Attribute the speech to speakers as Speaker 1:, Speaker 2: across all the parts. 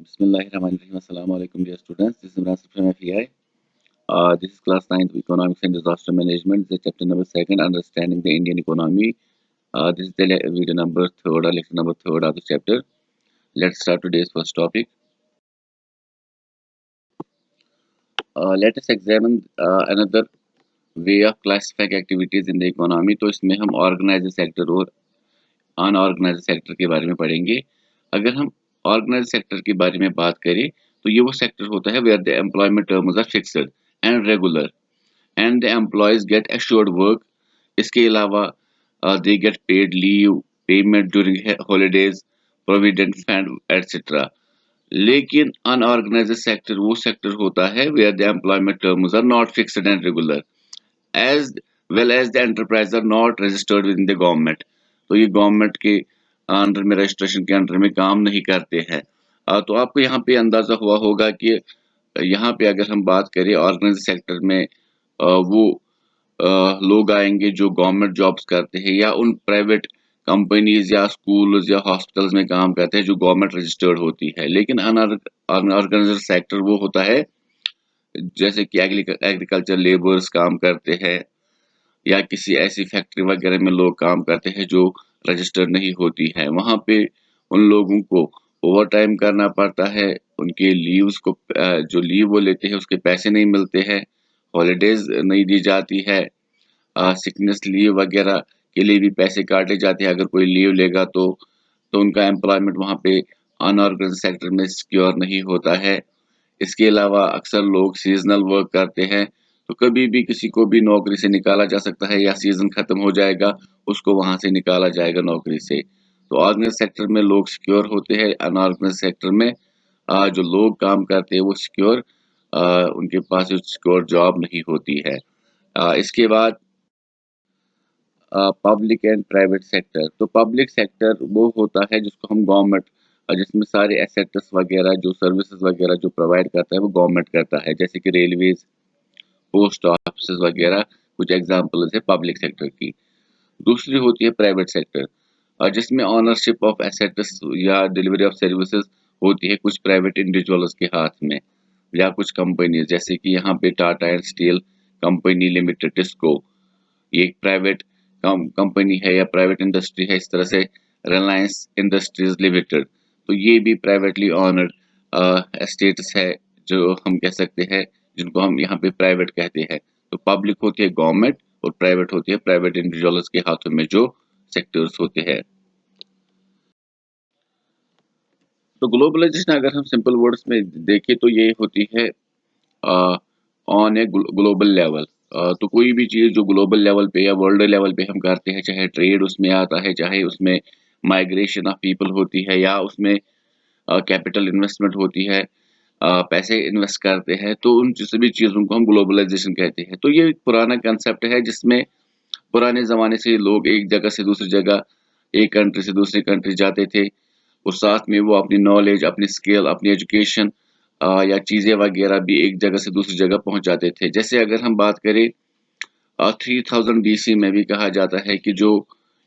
Speaker 1: Bismillahirrahmanirrahim. Assalamu alaikum, dear students. This is Imran from FEI. This is class 9th Economics and Disaster Management. This is chapter number 2nd, Understanding the Indian Economy. This is the video number 3rd or lecture number 3rd of the chapter. Let's start today's first topic. Let us examine another way of classifying activities in the economy. तो इसमें हम organised sector और unorganised sector के बारे में पढ़ेंगे। अगर हम ऑर्गेनाइज्ड सेक्टर के बारे में बात करें तो ये वो सेक्टर होता है where the employment terms are fixed and regular and the employees get assured work. इसके अलावा they get paid leave, payment during holidays, provident fund etcetera. लेकिन अनऑर्गेनाइज्ड सेक्टर वो सेक्टर होता है where the employment terms are not fixed and regular as well as the enterprise are not registered with in the government. तो ये government के under में, registration के under में काम नहीं करते हैं। तो आपको यहाँ पे अंदाजा हुआ होगा कि यहाँ पे अगर हम बात करें ऑर्गेनाइज्ड सेक्टर में वो लोग आएंगे जो गवर्नमेंट जॉब्स करते हैं या उन प्राइवेट कंपनीज या स्कूल्स या हॉस्पिटल्स में काम करते हैं जो गवर्नमेंट रजिस्टर्ड होती है। लेकिन अनऑर्गेनाइज्ड सेक्टर वो होता है जैसे कि एग्रीकल्चर लेबर्स काम करते हैं या किसी ऐसी फैक्ट्री वगैरह में लोग काम करते हैं जो रजिस्टर्ड नहीं होती है। वहां पे उन लोगों को ओवर टाइम करना पड़ता है, उनके लीव्स को जो लीव वो लेते हैं उसके पैसे नहीं मिलते हैं, हॉलीडेज नहीं दी जाती है, सिकनेस लीव वगैरह के लिए भी पैसे काटे जाते हैं। अगर कोई लीव लेगा तो उनका एम्प्लॉयमेंट वहाँ पे अनऑर्गेनाइज्ड सेक्टर में सिक्योर नहीं होता है। इसके अलावा अक्सर लोग सीजनल वर्क करते हैं, तो कभी भी किसी को भी नौकरी से निकाला जा सकता है या सीजन खत्म हो जाएगा उसको वहां से निकाला जाएगा नौकरी से। तो ऑर्गेनाइज सेक्टर में लोग सिक्योर होते हैं, अनऑर्गेनाइज सेक्टर में जो लोग काम करते हैं वो सिक्योर उनके पास सिक्योर जॉब नहीं होती है। इसके बाद पब्लिक एंड प्राइवेट सेक्टर। तो पब्लिक सेक्टर वो होता है जिसको हम गवर्नमेंट, जिसमें सारे एसेट्स वगैरह जो सर्विसेज वगैरह जो प्रोवाइड करता है वो गवर्नमेंट करता है, जैसे कि रेलवेज, पोस्ट ऑफिस वगैरह कुछ एग्जांपल्स है पब्लिक सेक्टर की। दूसरी होती है प्राइवेट सेक्टर, जिसमें ओनरशिप ऑफ एसेट्स या डिलीवरी ऑफ सर्विसेज होती है कुछ प्राइवेट इंडिविजुअल्स के हाथ में या कुछ कंपनी, जैसे कि यहाँ पे Tata and steel company limited, TISCO, ये एक प्राइवेट कंपनी है या प्राइवेट इंडस्ट्री है। इस तरह से रिलायंस इंडस्ट्रीज लिमिटेड, तो ये भी प्राइवेटली ऑनर्ड एस्टेट्स है जो हम कह सकते हैं, जिनको हम यहाँ पे प्राइवेट कहते हैं। तो पब्लिक होती है गवर्नमेंट और प्राइवेट होती है प्राइवेट इंडिविजुअल्स के हाथों में जो सेक्टर्स होते हैं। तो ग्लोबलाइजेशन अगर हम सिंपल वर्ड्स में देखें तो ये होती है ऑन ए ग्लोबल लेवल। तो कोई भी चीज़ जो ग्लोबल लेवल पे या वर्ल्ड लेवल पे हम करते हैं, चाहे ट्रेड उसमें आता है, चाहे उसमें माइग्रेशन ऑफ पीपल होती है या उसमें कैपिटल इन्वेस्टमेंट होती है, पैसे इन्वेस्ट करते हैं, तो उन सभी चीज़ों को हम ग्लोबलाइजेशन कहते हैं। तो ये एक पुराना कंसेप्ट है जिसमें पुराने ज़माने से लोग एक जगह से दूसरी जगह, एक कंट्री से दूसरी कंट्री जाते थे और साथ में वो अपनी नॉलेज, अपनी स्किल, अपनी एजुकेशन या चीज़ें वगैरह भी एक जगह से दूसरी जगह पहुंच जाते थे। जैसे अगर हम बात करें 3000 BC में भी कहा जाता है कि जो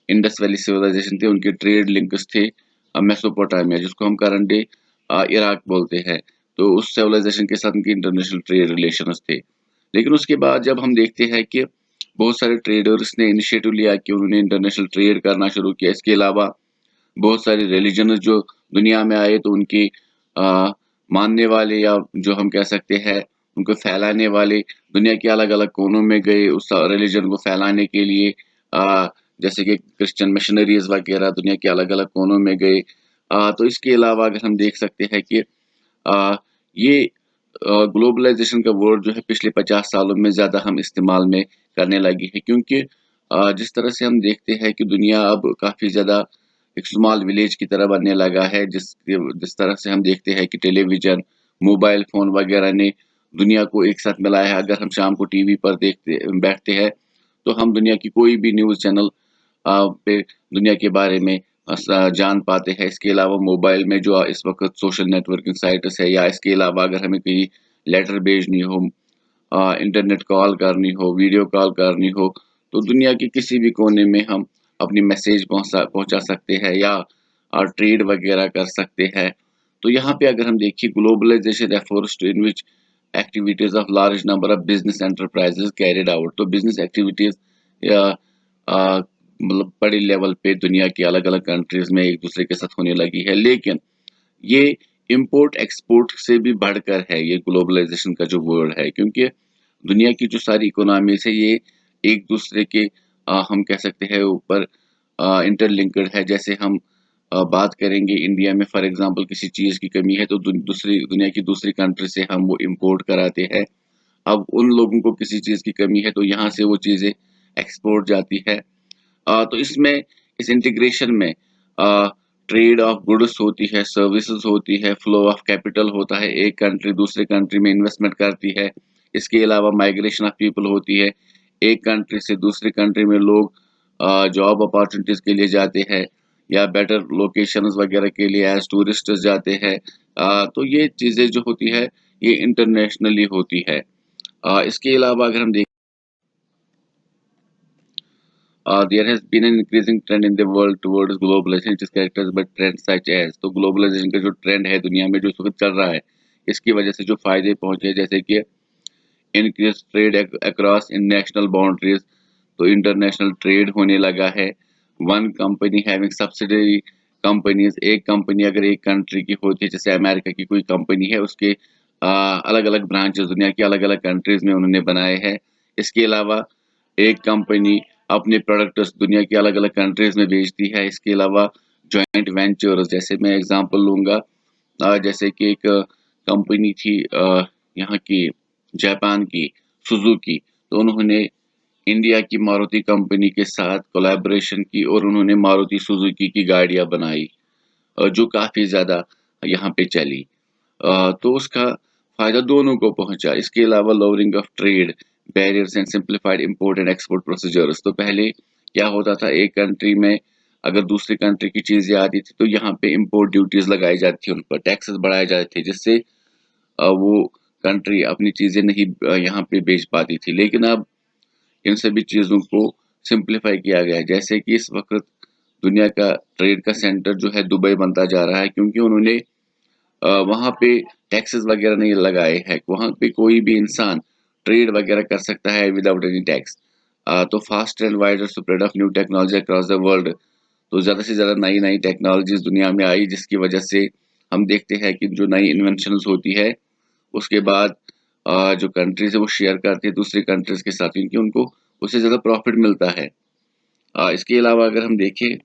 Speaker 1: इंडस वैली सिविलाइजेशन थे उनके ट्रेड लिंक्स थे मेसोपोटामिया, जिसको हम करंट डे इराक बोलते हैं, तो उस सिविलाइजेशन के साथ उनके इंटरनेशनल ट्रेड रिलेशंस थे। लेकिन उसके बाद जब हम देखते हैं कि बहुत सारे ट्रेडर्स ने इनिशिएटिव लिया कि उन्होंने इंटरनेशनल ट्रेड करना शुरू किया। इसके अलावा बहुत सारे रिलीजन जो दुनिया में आए, तो उनके मानने वाले या जो हम कह सकते हैं उनको फैलाने वाले दुनिया के अलग अलग कोनों में गए उस रिलीजन को फैलाने के लिए। जैसे कि क्रिश्चियन मिशनरीज वगैरह दुनिया के अलग अलग कोनों में गए। तो इसके अलावा अगर हम देख सकते हैं कि ये ग्लोबलाइजेशन का वर्ड जो है पिछले 50 सालों में ज़्यादा हम इस्तेमाल में करने लगे हैं, क्योंकि जिस तरह से हम देखते हैं कि दुनिया अब काफ़ी ज़्यादा एक स्मॉल विलेज की तरह बनने लगा है, जिस तरह से हम देखते हैं कि टेलीविज़न, मोबाइल फ़ोन वगैरह ने दुनिया को एक साथ मिलाया है। अगर हम शाम को टीवी पर बैठते हैं तो हम दुनिया की कोई भी न्यूज़ चैनल पे दुनिया के बारे में जान पाते हैं। इसके अलावा मोबाइल में जो इस वक्त सोशल नेटवर्किंग साइट्स है, या इसके अलावा अगर हमें कहीं लेटर भेजनी हो, इंटरनेट कॉल करनी हो, वीडियो कॉल करनी हो, तो दुनिया के किसी भी कोने में हम अपनी मैसेज पहुंचा सकते हैं या ट्रेड वगैरह कर सकते हैं। तो यहाँ पे अगर हम देखिए globalization refers to in which activities of large number of business enterprises carried out. तो बिजनेस एक्टिविटीज या मतलब बड़े लेवल पे दुनिया की अलग-अलग कंट्रीज में एक दूसरे के साथ होने लगी है। लेकिन ये इम्पोर्ट एक्सपोर्ट से भी बढ़कर है ये ग्लोबलाइजेशन का जो वर्ड है, क्योंकि दुनिया की जो सारी इकोनॉमीज़ है ये एक दूसरे के हम कह सकते हैं ऊपर इंटरलिंक्ड है। जैसे हम बात करेंगे इंडिया में फॉर एग्ज़ाम्पल किसी चीज़ की कमी है तो दूसरी दुनिया की दूसरी कंट्री से हम वो इम्पोर्ट कराते हैं। अब उन लोगों को किसी चीज़ की कमी है तो यहाँ से वो चीज़ें एक्सपोर्ट जाती है। तो इसमें इस इंटीग्रेशन में ट्रेड ऑफ गुड्स होती है, सर्विसेज होती है, फ्लो ऑफ कैपिटल होता है, एक कंट्री दूसरे कंट्री में इन्वेस्टमेंट करती है। इसके अलावा माइग्रेशन ऑफ पीपल होती है, एक कंट्री से दूसरी कंट्री में लोग जॉब अपॉर्चुनिटीज़ के लिए जाते हैं या बेटर लोकेशंस वगैरह के लिए एज़ टूरिस्ट्स जाते हैं। तो ये चीज़ें जो होती है, ये इंटरनेशनली होती है। इसके अलावा अगर हम देखें there has been an increasing trend in the world towards globalization which is characterized by trends such as। तो ग्लोबलाइजेशन का जो ट्रेंड है दुनिया में जो इस वक्त चल रहा है, इसकी वजह से जो फायदे पहुंचे जैसे कि increase trade across national boundaries. तो इंटरनेशनल ट्रेड होने लगा है। One company having subsidiary companies, एक कंपनी अगर एक कंट्री की होती है जैसे अमेरिका की कोई कंपनी है उसके अलग अलग ब्रांचेस दुनिया की अलग अलग कंट्रीज में उन्होंने बनाए हैं। इसके अलावा एक कंपनी अपने प्रोडक्ट्स दुनिया की अलग अलग कंट्रीज में बेचती है। इसके अलावा जॉइंट वेंचर्स, जैसे मैं एग्जांपल लूंगा जैसे कि एक कंपनी थी यहाँ की जापान की सुजुकी। तो उन्होंने इंडिया की मारुति कंपनी के साथ कोलैबोरेशन की और उन्होंने मारुति सुजुकी की गाड़ियां बनाई जो काफी ज्यादा यहाँ पे चली। तो उसका फायदा दोनों को पहुंचा। इसके अलावा lowering of trade barriers and simplified import and export procedures. तो पहले क्या होता था, एक कंट्री में अगर दूसरी कंट्री की चीजें आती थी तो यहाँ पे इंपोर्ट ड्यूटीज लगाई जाती थी, उन पर टैक्सेस बढ़ाए जाते थे जिससे वो कंट्री अपनी चीजें नहीं यहाँ पे बेच पाती थी। लेकिन अब इन सभी चीजों को सिंप्लीफाई किया गया है। जैसे कि इस वक्त दुनिया का ट्रेड का सेंटर जो है दुबई बनता जा रहा है, क्योंकि उन्होंने वहाँ पे टैक्सेस वगैरह नहीं लगाए हैं। वहाँ पे कोई भी इंसान ट्रेड वगैरह कर सकता है विदाउट एनी टैक्स। तो fast and wider spread of new technology across the world. तो ज़्यादा से ज़्यादा नई नई टेक्नोलॉजीज दुनिया में आई जिसकी वजह से हम देखते हैं कि जो नई इन्वेंशंस होती है उसके बाद जो कंट्रीज है वो शेयर करती है दूसरी कंट्रीज के साथ, क्योंकि उनको उससे ज़्यादा प्रॉफिट मिलता है। इसके अलावा अगर हम देखें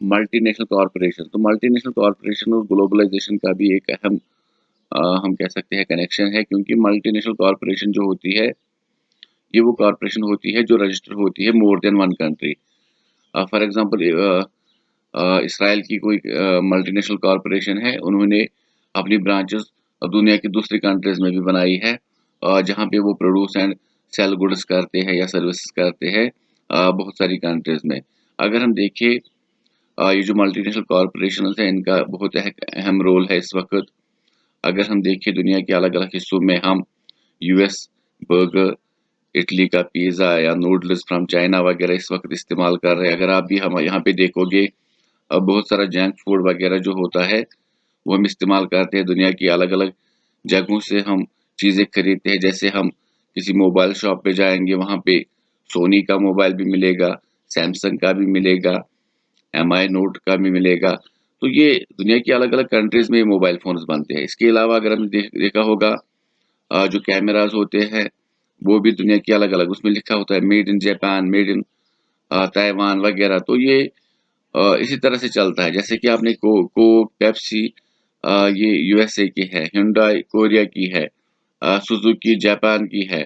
Speaker 1: मल्टीनेशनल कॉरपोरेशन, तो मल्टीनेशनल कॉरपोरेशन और ग्लोबलाइजेशन का भी एक अहम हम कह सकते हैं कनेक्शन है, क्योंकि मल्टीनेशनल कॉरपोरेशन जो होती है ये वो कॉरपोरेशन होती है जो रजिस्टर होती है more than one country. For example Israel की कोई मल्टीनेशनल कॉरपोरेशन है, उन्होंने अपनी ब्रांचेस दुनिया की दूसरी कंट्रीज में भी बनाई है जहाँ पे वो प्रोड्यूस एंड सेल गुड्स करते हैं या सर्विसेज करते हैं बहुत सारी कंट्रीज में। अगर हम देखें ये जो मल्टीनेशनल कॉरपोरेशन है इनका बहुत अहम रोल है इस वक्त। अगर हम देखें दुनिया के अलग अलग हिस्सों में हम यूएस बर्गर, इटली का पिज़्ज़ा या नूडल्स फ्रॉम चाइना वगैरह इस वक्त इस्तेमाल कर रहे हैं। अगर आप भी हम यहाँ पे देखोगे बहुत सारा जंक फूड वगैरह जो होता है वो हम इस्तेमाल करते हैं। दुनिया की अलग अलग जगहों से हम चीज़ें खरीदते हैं। जैसे हम किसी मोबाइल शॉप पे जाएंगे वहाँ पे सोनी का मोबाइल भी मिलेगा, सैमसंग का भी मिलेगा, एमआई नोट का भी मिलेगा। तो ये दुनिया की अलग अलग कंट्रीज में मोबाइल फोन्स बनते हैं। इसके अलावा अगर हमने देखा होगा जो कैमराज होते हैं वो भी दुनिया की अलग अलग उसमें लिखा होता है made in Japan, made in Taiwan वगैरह। तो ये इसी तरह से चलता है। जैसे कि आपने कोक, पेप्सी ये यूएसए की है, hyundai कोरिया की है, सुजुकी जापान की है।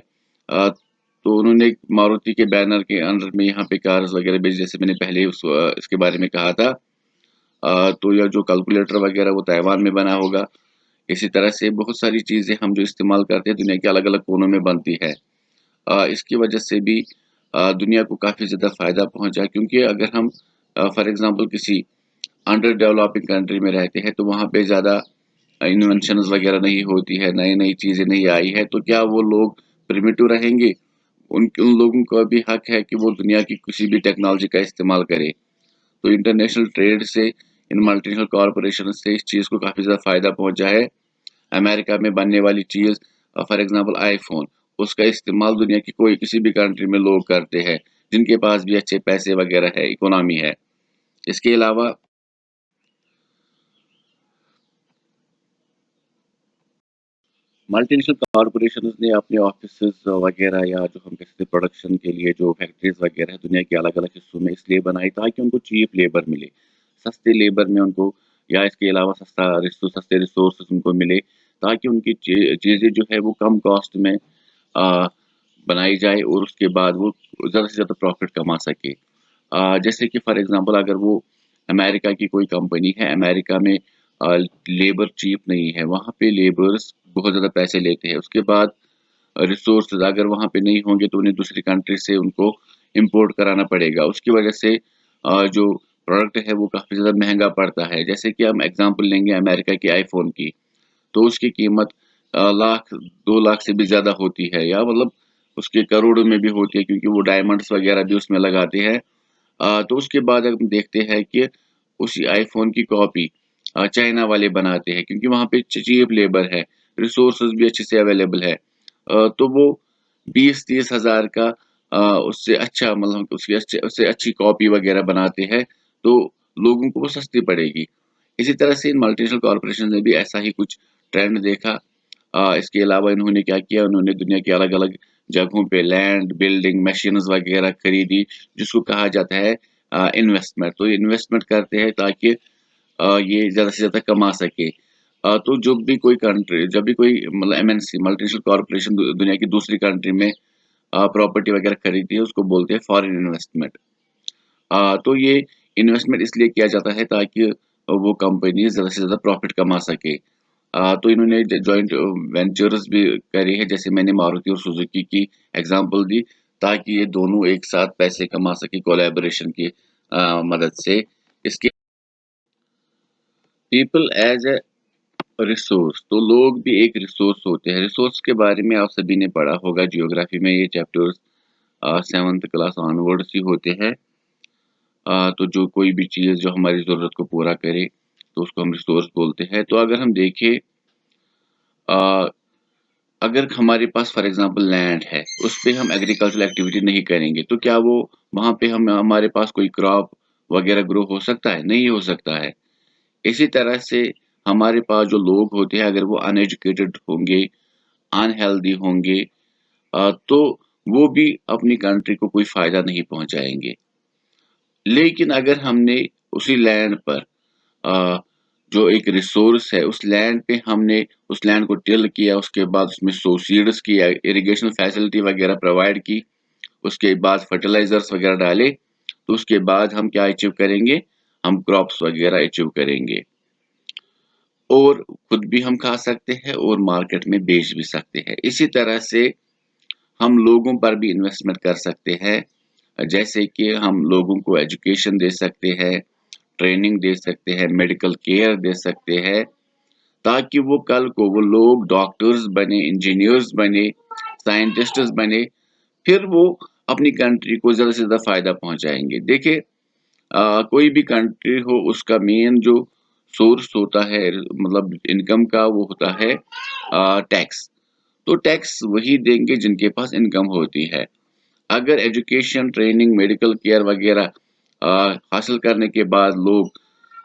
Speaker 1: तो उन्होंने मारुति के बैनर के अंडर में यहाँ पे कार्स वगैरह बेच, जैसे मैंने पहले इसके बारे में कहा था। तो यह जो कैलकुलेटर वगैरह वो ताइवान में बना होगा। इसी तरह से बहुत सारी चीज़ें हम जो इस्तेमाल करते हैं दुनिया के अलग अलग कोनों में बनती है। इसकी वजह से भी दुनिया को काफ़ी ज़्यादा फ़ायदा पहुंचा, क्योंकि अगर हम फॉर एग्जांपल किसी अंडर डेवलपिंग कंट्री में रहते हैं तो वहाँ पे ज़्यादा इन्वेंशंस वगैरह नहीं होती है, नई नई चीज़ें नहीं आई है, तो क्या वो लोग प्रिमिटिव रहेंगे? उन लोगों का भी हक है कि वो दुनिया की किसी भी टेक्नोलॉजी का इस्तेमाल करें। तो इंटरनेशनल ट्रेड से इन मल्टीनेशनल कॉरपोरेशन से इस चीज़ को काफ़ी ज़्यादा फ़ायदा पहुँचा है। अमेरिका में बनने वाली चीज़ फॉर एग्ज़ाम्पल आईफ़ोन, उसका इस्तेमाल दुनिया की कोई किसी भी कंट्री में लोग करते हैं, जिनके पास भी अच्छे पैसे वग़ैरह है, इकोनॉमी है। इसके अलावा मल्टीनेशनल कॉर्पोरेशंस ने अपने ऑफिसेज़ वग़ैरह या जो हम कहते हैं प्रोडक्शन के लिए जो फैक्ट्रीज़ वग़ैरह दुनिया के अलग-अलग हिस्सों में इसलिए बनाई ताकि उनको चीप लेबर मिले। सस्ते लेबर में उनको या इसके अलावा सस्ते रिसोर्सेज़ उनको मिले ताकि उनकी चीज़ें जो है वो कम कॉस्ट में अ, बनाई जाए और उसके बाद वो ज़्यादा से ज़्यादा प्रॉफ़िट कमा सके। जैसे कि फॉर एग्ज़ाम्पल अगर वो अमेरिका की कोई कंपनी है, अमेरिका में लेबर चीप नहीं है, वहाँ पे लेबर्स बहुत ज़्यादा पैसे लेते हैं। उसके बाद रिसोर्सेज़ अगर वहाँ पे नहीं होंगे तो उन्हें दूसरी कंट्री से उनको इम्पोर्ट कराना पड़ेगा। उसकी वजह से जो प्रोडक्ट है वो काफ़ी ज़्यादा महँगा पड़ता है। जैसे कि हम एग्ज़ाम्पल लेंगे अमेरिका के आईफ़ोन की, तो उसकी कीमत लाख 2 लाख से भी ज़्यादा होती है या मतलब उसके करोड़ों में भी होती है क्योंकि वो डायमंड्स वग़ैरह भी उसमें लगाते हैं। तो उसके बाद हम देखते हैं कि उसी आईफ़ोन की कॉपी चाइना वाले बनाते हैं क्योंकि वहाँ पे चीप लेबर है, रिसोर्सेज़ भी अच्छे से अवेलेबल है। तो वो 20-30 हज़ार का उससे अच्छा मतलब उसकी उससे अच्छी कॉपी वग़ैरह बनाते हैं, तो लोगों को वो सस्ती पड़ेगी। इसी तरह से इन मल्टीनेशनल कॉर्पोरेशन ने भी ऐसा ही कुछ ट्रेंड देखा। इसके अलावा इन्होंने क्या किया, उन्होंने दुनिया के अलग-अलग जगहों पे लैंड, बिल्डिंग, मशीन्स वग़ैरह खरीदी, जिसको कहा जाता है इन्वेस्टमेंट। तो इन्वेस्टमेंट करते हैं ताकि ये ज़्यादा से ज़्यादा कमा सके। तो जब भी कोई मतलब एमएनसी मल्टीनेशनल कॉर्पोरेशन दुनिया की दूसरी कंट्री में प्रॉपर्टी वग़ैरह खरीदती है, उसको बोलते हैं फॉरेन इन्वेस्टमेंट। तो ये इन्वेस्टमेंट इसलिए किया जाता है ताकि वो कंपनी ज़्यादा से ज़्यादा प्रॉफ़िट कमा सके। तो इन्होंने जॉइंट वेंचर्स भी करी है, जैसे मैंने मारुति और सुजुकी की एग्ज़ाम्पल दी, ताकि ये दोनों एक साथ पैसे कमा सकें कोलैबोरेशन की मदद से। इसके पीपल एज़ अ रिसोर्स, तो लोग भी एक रिसोर्स होते हैं। रिसोर्स के बारे में आप सभी ने पढ़ा होगा जियोग्राफी में, ये चैप्टर्स 7th क्लास ऑनवर्ड्स ही होते हैं। तो जो कोई भी चीज़ जो हमारी ज़रूरत को पूरा करे, तो उसको हम रिसोर्स बोलते हैं। तो अगर हम देखें अ, अगर हमारे पास फॉर एग्ज़ाम्पल लैंड है, उस पे हम एग्रीकल्चरल एक्टिविटी नहीं करेंगे, तो क्या वो वहाँ पे हम हमारे पास कोई क्रॉप वग़ैरह ग्रो हो सकता है? नहीं हो सकता है। इसी तरह से हमारे पास जो लोग होते हैं, अगर वो अनएजुकेटेड होंगे, अनहेल्दी होंगे तो वो भी अपनी कंट्री को कोई फ़ायदा नहीं पहुँचाएँगे। लेकिन अगर हमने उसी लैंड पर अ, जो एक रिसोर्स है, उस लैंड पे हमने उस लैंड को टिल किया, उसके बाद उसमें सीड्स किया, इरिगेशन फैसिलिटी वगैरह प्रोवाइड की, उसके बाद फर्टिलाइज़र्स वगैरह डाले, तो उसके बाद हम क्या अचीव करेंगे? हम क्रॉप्स वगैरह अचीव करेंगे और खुद भी हम खा सकते हैं और मार्केट में बेच भी सकते हैं। इसी तरह से हम लोगों पर भी इन्वेस्टमेंट कर सकते हैं, जैसे कि हम लोगों को एजुकेशन दे सकते हैं, ट्रेनिंग दे सकते हैं, मेडिकल केयर दे सकते हैं, ताकि वो कल को वो लोग डॉक्टर्स बने, इंजीनियर्स बने, साइंटिस्ट्स बने, फिर वो अपनी कंट्री को ज़्यादा से ज़्यादा फ़ायदा पहुँचाएँगे। देखिए कोई भी कंट्री हो उसका मेन जो सोर्स होता है मतलब इनकम का वो होता है टैक्स। तो टैक्स वही देंगे जिनके पास इनकम होती है। अगर एजुकेशन, ट्रेनिंग, मेडिकल केयर वगैरह हासिल करने के बाद लोग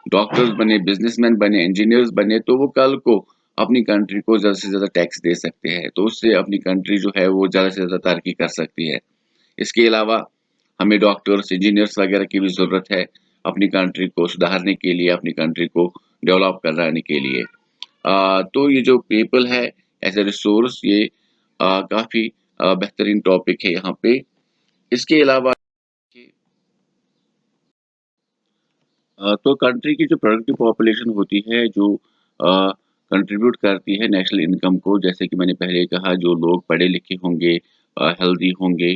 Speaker 1: डॉक्टर्स बने, बिज़नेसमैन बने, इंजीनियर्स बने, तो वो कल को अपनी कंट्री को ज़्यादा से ज़्यादा टैक्स दे सकते हैं। तो उससे अपनी कंट्री जो है वो ज़्यादा से ज़्यादा तरक्की कर सकती है। इसके अलावा हमें डॉक्टर्स, इंजीनियर्स वगैरह की भी ज़रूरत है, अपनी कंट्री को सुधारने के लिए, अपनी कंट्री को डेवलप कराने के लिए। तो ये जो पीपल है एज़ अ रिसोर्स ये काफ़ी बेहतरीन टॉपिक है यहाँ पे। इसके अलावा तो कंट्री की जो प्रोडक्टिव पॉपुलेशन होती है जो कंट्रीब्यूट करती है नेशनल इनकम को, जैसे कि मैंने पहले कहा जो लोग पढ़े लिखे होंगे, हेल्दी होंगे,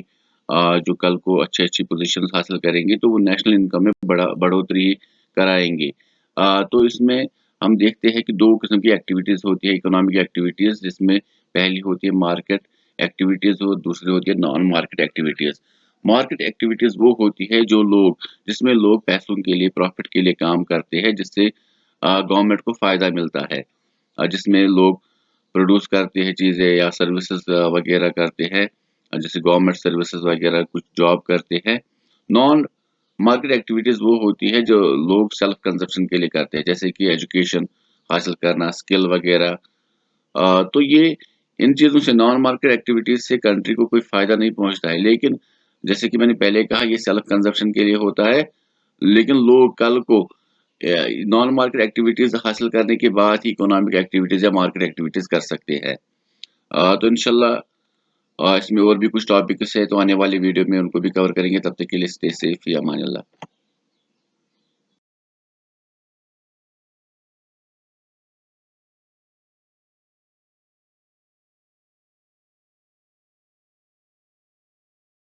Speaker 1: जो कल को अच्छी-अच्छी पोज़ीशंस हासिल करेंगे तो वो नेशनल इनकम में बढ़ोतरी कराएँगे। तो इसमें हम देखते हैं कि 2 किस्म की एक्टिविटीज़ होती है, इकोनॉमिक एक्टिविटीज़ जिसमें पहली होती है मार्केट एक्टिविटीज़ और दूसरी होती है non market activities. Market activities वो होती है जिसमें लोग पैसों के लिए, प्रॉफ़िट के लिए काम करते हैं, जिससे गवर्नमेंट को फ़ायदा मिलता है। जिसमें लोग प्रोड्यूस करते हैं चीज़ें या सर्विसेज़ वग़ैरह करते हैं। जैसे गवर्नमेंट सर्विसेज़ वग़ैरह कुछ जॉब करते हैं। नॉन मार्केट एक्टिविटीज़ वो होती है जो लोग सेल्फ कंज़म्पशन के लिए करते हैं, जैसे कि एजुकेशन हासिल करना, स्किल वग़ैरह। तो ये इन चीज़ों से नॉन मार्केट एक्टिविटीज़ से कंट्री को कोई फ़ायदा नहीं पहुँचता है। लेकिन जैसे कि मैंने पहले कहा, ये सेल्फ कंज़म्पशन के लिए होता है, लेकिन लोग कल को नॉन मार्केट एक्टिविटीज़ हासिल करने के बाद ही इकोनॉमिक एक्टिविटीज़ या मार्केट एक्टिविटीज़ कर सकते हैं। तो इंशाल्लाह इसमें और भी कुछ टॉपिक्स है, तो आने वाली वीडियो में उनको भी कवर करेंगे। तब तक के लिए स्टे सेफ, फ़ी अमान अल्लाह।